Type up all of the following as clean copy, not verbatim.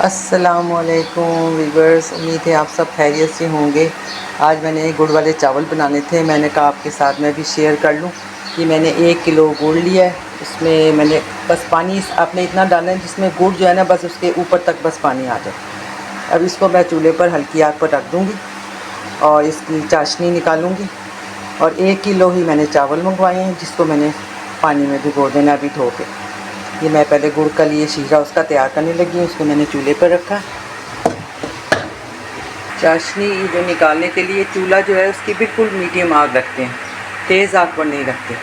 अस्सलामुअलैकुम वीवर्स, उम्मीद है आप सब खैरियत से होंगे। आज मैंने गुड़ वाले चावल बनाने थे। मैंने कहा आपके साथ मैं भी शेयर कर लूं कि मैंने 1 किलो गुड़ लिया है। उसमें मैंने बस पानी आपने इतना डालना है जिसमें गुड़ जो है ना बस उसके ऊपर तक बस पानी आ जाए। अब इसको मैं चूल्हे पर हल्की आग पर रख दूँगी और इसकी चाशनी निकालूँगी। और 1 किलो ही मैंने चावल मंगवाए हैं जिसको मैंने पानी में भिगो देना अभी धो के। ये मैं पहले गुड़ का लिए शीरा उसका तैयार करने लगी हूँ। उसको मैंने चूल्हे पर रखा। चाशनी जो निकालने के लिए चूल्हा जो है उसकी बिल्कुल मीडियम आग रखते हैं, तेज़ आग पर नहीं रखते।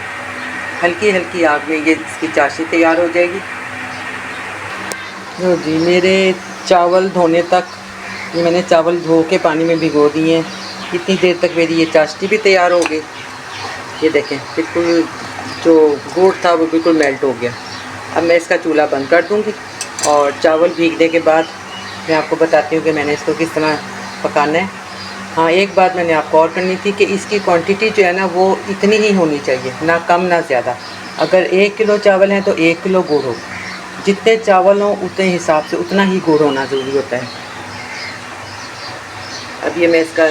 हल्की हल्की आग में ये इसकी चाशनी तैयार हो जाएगी। जो जी मेरे चावल धोने तक ये मैंने चावल धो के पानी में भिगो दिए हैं। इतनी देर तक मेरी ये चाशनी भी तैयार हो गई। ये देखें बिल्कुल जो गुड़ था वो बिल्कुल मेल्ट हो गया। अब मैं इसका चूल्हा बंद कर दूंगी और चावल भीगने के बाद मैं आपको बताती हूँ कि मैंने इसको किस तरह पकाना है। हाँ, एक बात मैंने आपको और करनी थी कि इसकी क्वांटिटी जो है ना वो इतनी ही होनी चाहिए, ना कम ना ज़्यादा। अगर 1 किलो चावल है तो 1 किलो गुड़ हो। जितने चावल हों उतने हिसाब से उतना ही गुड़ होना ज़रूरी होता है। अब ये मैं इसका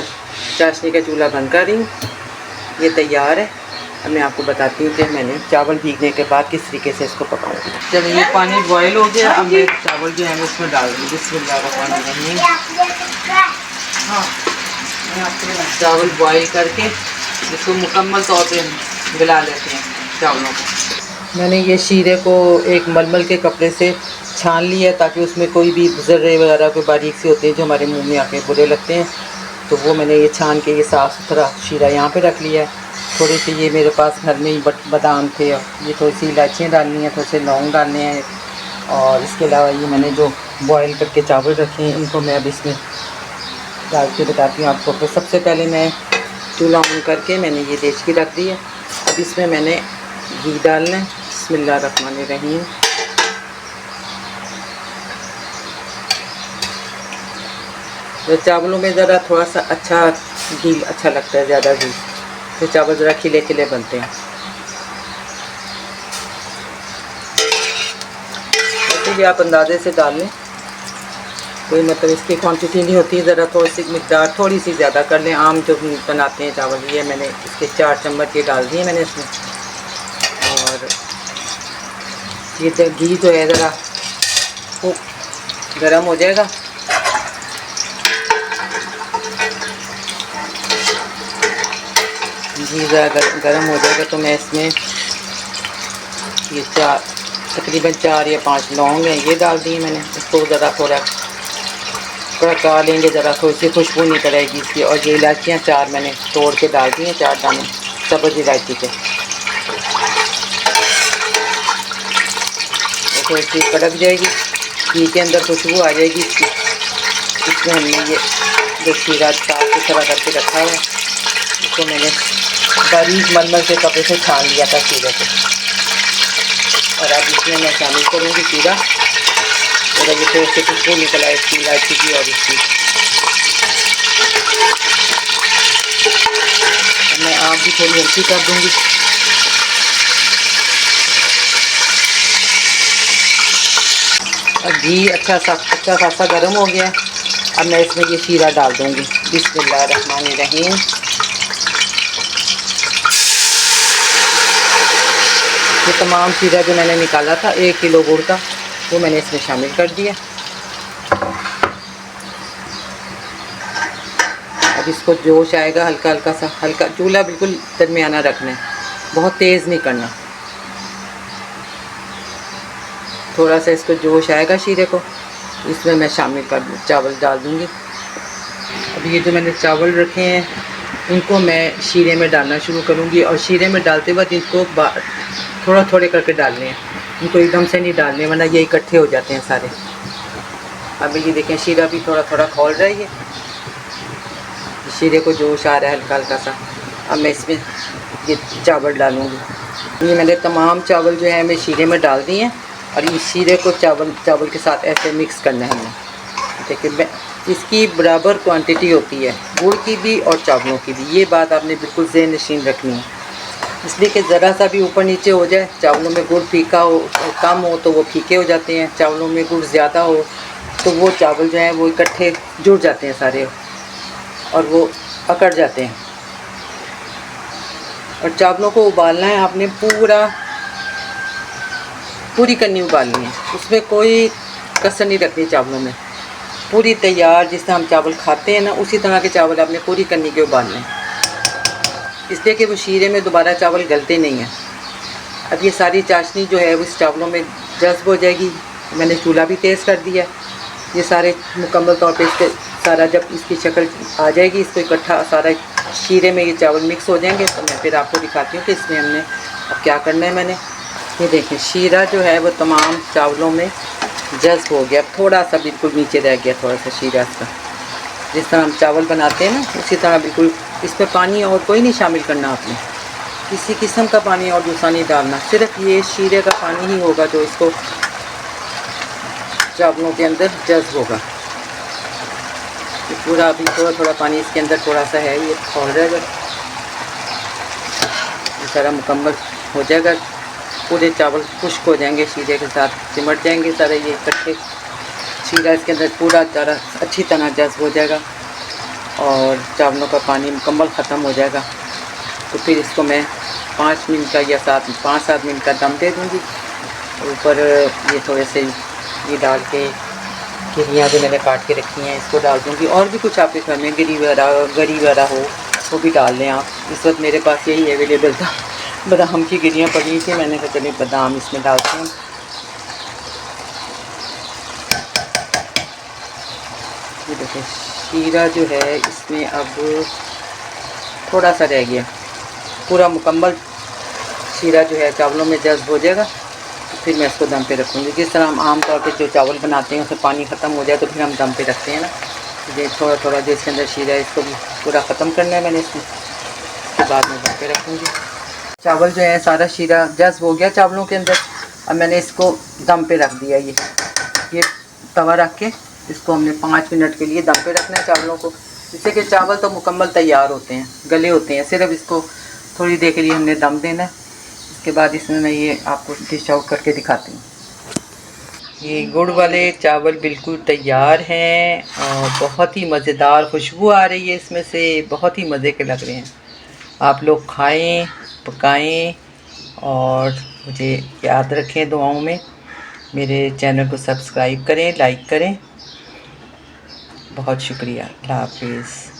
चाशनी का चूल्हा बंद कर रही हूँ। ये तैयार है। अब मैं आपको बताती हूँ कि मैंने चावल भीगने के बाद किस तरीके से इसको पकाऊंगी। जब ये पानी बॉयल हो गया, अब मैं चावल जो है मैं उसमें डाल दूँगी। बिस्मिल्लाहिर्रहमानिर्रहीम। हाँ, चावल बॉयल करके इसको मुकम्मल तौर पे गला लेते हैं चावलों को। मैंने ये शीरे को एक मलमल के कपड़े से छान लिया ताकि उसमें कोई भी ज़र्रे वगैरह कोई बारीक सी होती हैं जो हमारे मुँह में आके बुरे लगते हैं, तो वो मैंने ये छान के ये साफ़ सुथरा शीरा यहाँ पे रख लिया है। थोड़े से ये मेरे पास घर में ही बादाम थे, ये थोड़ी सी इलायचियाँ डालनी है, थोड़े से लौंग डालने हैं। और इसके अलावा ये मैंने जो बॉयल करके चावल रखे हैं इनको मैं अब इसमें डाल के बताती हूँ आपको। तो सबसे पहले मैं चूल्हा ऑन करके मैंने ये देचकी रख दी है। अब इसमें मैंने घी डालना है। बिस्मिल्लाहिर्रहमानिर्रहीम। तो चावलों में ज़रा थोड़ा सा अच्छा घी अच्छा लगता है, ज़्यादा घी, तो चावल ज़रा खिले खिले बनते हैं। वैसे भी आप अंदाजे से डाल लें, कोई मतलब इसकी क्वांटिटी नहीं होती। ज़रा थोड़ी सी मिकदार थोड़ी सी ज़्यादा कर लें। आम जो बनाते हैं चावल, ये मैंने इसके 4 चम्मच ये डाल दिए मैंने इसमें। और ये घी जो है ज़रा वो गर्म हो जाएगा। घी ज़रा गर्म हो जाएगा तो मैं इसमें ये तकरीबन 4 या 5 लौंग हैं, ये डाल दिए मैंने। इसको ज़रा थोड़ा कड़का लेंगे, ज़रा थोड़ी सी खुशबू निकल आएगी इसकी। और ये इलायचियाँ 4 मैंने तोड़ के डाल दी हैं, 4 दाने सब्ज़ इलायची के। थोड़ी सी कड़क जाएगी, घी के अंदर खुशबू आ जाएगी इसकी। इसमें हमने ये जो शीरा साफ सुथरा करके रखा है इसको मैंने बारीक मलमल के कपड़े से छान लिया था शीरे को। और अब इसमें मैं शामिल करूँगी शीरा। और ये थोड़ी सी खुशबू निकल आए इसकी इलायची की और इसकी। मैं आग भी थोड़ी हल्की कर दूँगी। अब घी अच्छा खासा गर्म हो गया। अब मैं इसमें ये शीरा डाल दूँगी। बिस्मिल्लाहिर्रहमानिर्रहीम। ये तमाम शीरा जो मैंने निकाला था 1 किलो गुड़ का, वो मैंने इसमें शामिल कर दिया। अब इसको जोश आएगा, हल्का हल्का सा, हल्का चूल्हा बिल्कुल दरमियाना रखना है, बहुत तेज़ नहीं करना। थोड़ा सा इसको जोश आएगा शीरे को, इसमें मैं शामिल कर चावल डाल दूँगी। अब ये जो मैंने चावल रखे हैं इनको मैं शीरे में डालना शुरू करूँगी। और शीरे में डालते वक्त इनको थोड़ा थोड़े करके डालने हैं, इनको एकदम से नहीं डालने वरना ये इकट्ठे हो जाते हैं सारे। अब ये देखें शीरा भी थोड़ा थोड़ा खौल रहा है, ये शीरे को जोश आ रहा है हल्का हल्का सा। अब मैं इसमें ये चावल डालूँगी। ये मैंने तमाम चावल जो है मैं शीरे में डाल दिए हैं। और इस शीरे को चावल के साथ ऐसे मिक्स करना है हमें। देखिए इसकी बराबर क्वांटिटी होती है, गुड़ की भी और चावलों की भी। ये बात आपने बिल्कुल ज़हन नशीन रखनी है, इसलिए कि ज़रा सा भी ऊपर नीचे हो जाए, चावलों में गुड़ फीका हो कम हो तो वो फीके हो जाते हैं, चावलों में गुड़ ज़्यादा हो तो वो चावल जो हैं वो इकट्ठे जुड़ जाते हैं सारे और वो अकड़ जाते हैं। और चावलों को उबालना है आपने पूरी कन्नी उबालनी है, उसमें कोई कसर नहीं रखनी चावलों में। पूरी तैयार जिस तरह हम चावल खाते हैं ना, उसी तरह के चावल आपने पूरी कन्नी के उबालने हैं, इसलिए कि वो शीरे में दोबारा चावल गलते नहीं हैं। अब ये सारी चाशनी जो है वो इस चावलों में जज्ब हो जाएगी। मैंने चूल्हा भी तेज़ कर दिया। ये सारे मुकम्मल तौर पे इसके सारा जब इसकी शक्ल आ जाएगी, इसको इकट्ठा सारा शीरे में ये चावल मिक्स हो जाएंगे, तो मैं फिर आपको दिखाती हूँ कि इसमें हमने अब क्या करना है। मैंने ये देखें शीरा जो है वो तमाम चावलों में जज्ब हो गया। अब थोड़ा सा बिल्कुल नीचे रह गया थोड़ा सा शीरा इसका। जिस तरह हम चावल बनाते हैं ना, उसी तरह बिल्कुल इसमें पानी और कोई नहीं शामिल करना आपने, किसी किस्म का पानी और दूसरा नहीं डालना। सिर्फ ये शीरे का पानी ही होगा जो इसको चावलों के अंदर जज्ब होगा। ये पूरा अभी थोड़ा थोड़ा पानी इसके अंदर थोड़ा सा है, ये खोल जाएगा, ये सारा मुकम्मल हो जाएगा। पूरे चावल खुश्क हो जाएंगे, शीरे के साथ सिमट जाएंगे सारे ये इकट्ठे। शीरा इसके अंदर पूरा सारा अच्छी तरह जज्ब हो जाएगा और चावलों का पानी मुकम्मल ख़त्म हो जाएगा। तो फिर इसको मैं 5 मिनट का या 5-7 मिनट का दम दे दूँगी। ऊपर ये थोड़े से ये डाल के गिरियाँ जो मैंने काट के रखी हैं इसको डाल दूँगी। और भी कुछ आपके घर में गरी वगैरह हो वो भी डाल लें आप। इस वक्त मेरे पास यही अवेलेबल था, बादाम की गिरियाँ पड़ी थी, मैंने कहा चलिए बादाम इसमें डालते हैं। ये देखिए शीरा जो है इसमें अब थोड़ा सा रह गया, पूरा मुकम्मल शीरा जो है चावलों में जज्ब हो जाएगा। तो फिर मैं इसको दम पे रखूँगी। जिस तरह हम आम तौर पे जो चावल बनाते हैं उसमें पानी ख़त्म हो जाए तो फिर हम दम पे रखते हैं ना, ये थोड़ा थोड़ा जो इसके अंदर शीरा है इसको भी पूरा ख़त्म करना है मैंने इसमें। उसके बाद मैं दम पे रखूँगी। चावल जो है सारा शीरा जज्ब हो गया चावलों के अंदर। अब मैंने इसको दम पे रख दिया। ये तवा रख के इसको हमने 5 मिनट के लिए दम पे रखना है चावलों को, जिससे कि चावल तो मुकम्मल तैयार होते हैं, गले होते हैं। सिर्फ इसको थोड़ी देर के लिए हमने दम देना है। इसके बाद इसमें मैं ये आपको डिश आउट करके दिखाती हूँ। ये गुड़ वाले चावल बिल्कुल तैयार हैं और बहुत ही मज़ेदार खुशबू आ रही है इसमें से, बहुत ही मज़े के लग रहे हैं। आप लोग खाएं, पकाएं और मुझे याद रखें दुआओं में। मेरे चैनल को सब्सक्राइब करें, लाइक करें। बहुत शुक्रिया। अल्लाह हाफिज़।